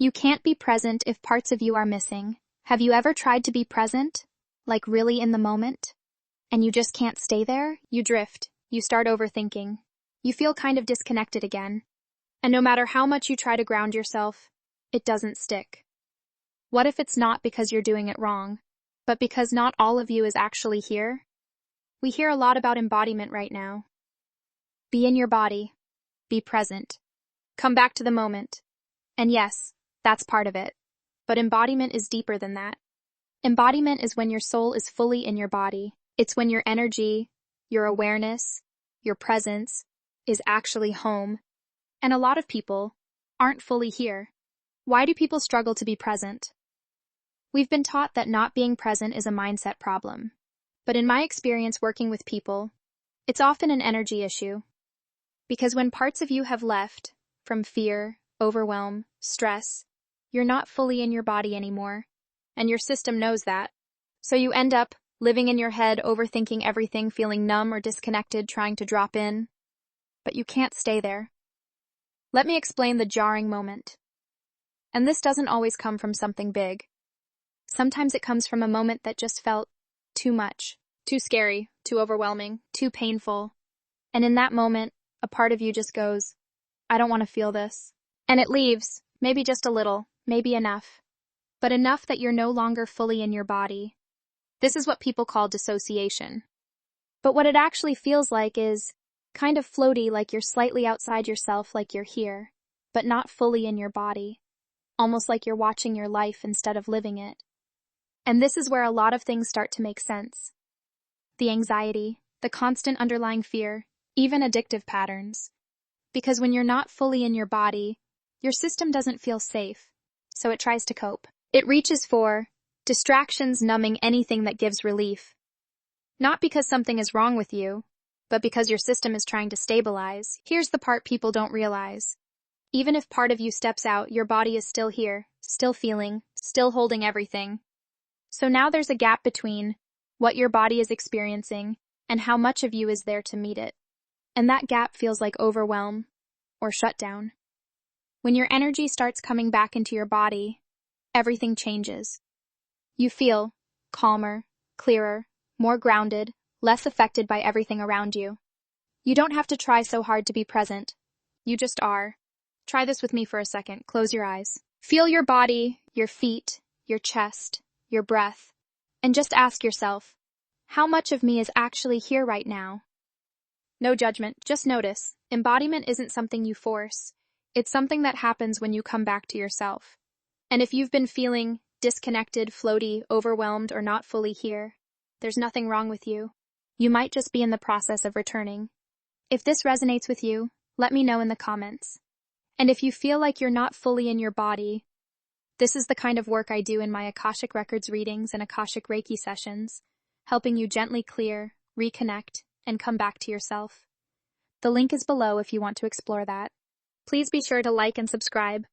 You can't be present if parts of you are missing. Have you ever tried to be present? Like really in the moment? And you just can't stay there? You drift. You start overthinking. You feel kind of disconnected again. And no matter how much you try to ground yourself, it doesn't stick. What if it's not because you're doing it wrong, but because not all of you is actually here? We hear a lot about embodiment right now. Be in your body. Be present. Come back to the moment. And yes, that's part of it. But embodiment is deeper than that. Embodiment is when your soul is fully in your body. It's when your energy, your awareness, your presence is actually home. And a lot of people aren't fully here. Why do people struggle to be present? We've been taught that not being present is a mindset problem. But in my experience working with people, it's often an energy issue. Because when parts of you have left, from fear, overwhelm, stress, you're not fully in your body anymore, and your system knows that. So you end up living in your head, overthinking everything, feeling numb or disconnected, trying to drop in. But you can't stay there. Let me explain the jarring moment. And this doesn't always come from something big. Sometimes it comes from a moment that just felt too much, too scary, too overwhelming, too painful. And in that moment, a part of you just goes, I don't want to feel this. And it leaves, maybe just a little, maybe enough. But enough that you're no longer fully in your body. This is what people call dissociation. But what it actually feels like is kind of floaty, like you're slightly outside yourself, like you're here, but not fully in your body. Almost like you're watching your life instead of living it. And this is where a lot of things start to make sense. The anxiety, the constant underlying fear, even addictive patterns. Because when you're not fully in your body, your system doesn't feel safe, so it tries to cope. It reaches for distractions, numbing anything that gives relief. Not because something is wrong with you, but because your system is trying to stabilize. Here's the part people don't realize. Even if part of you steps out, your body is still here, still feeling, still holding everything. So now there's a gap between what your body is experiencing and how much of you is there to meet it. And that gap feels like overwhelm or shutdown. When your energy starts coming back into your body, everything changes. You feel calmer, clearer, more grounded, less affected by everything around you. You don't have to try so hard to be present. You just are. Try this with me for a second. Close your eyes. Feel your body, your feet, your chest, your breath, and just ask yourself, how much of me is actually here right now? No judgment, just notice. Embodiment isn't something you force. It's something that happens when you come back to yourself. And if you've been feeling disconnected, floaty, overwhelmed, or not fully here, there's nothing wrong with you. You might just be in the process of returning. If this resonates with you, let me know in the comments. And if you feel like you're not fully in your body, this is the kind of work I do in my Akashic Records readings and Akashic Reiki sessions, helping you gently clear, reconnect, and come back to yourself. The link is below if you want to explore that. Please be sure to like and subscribe.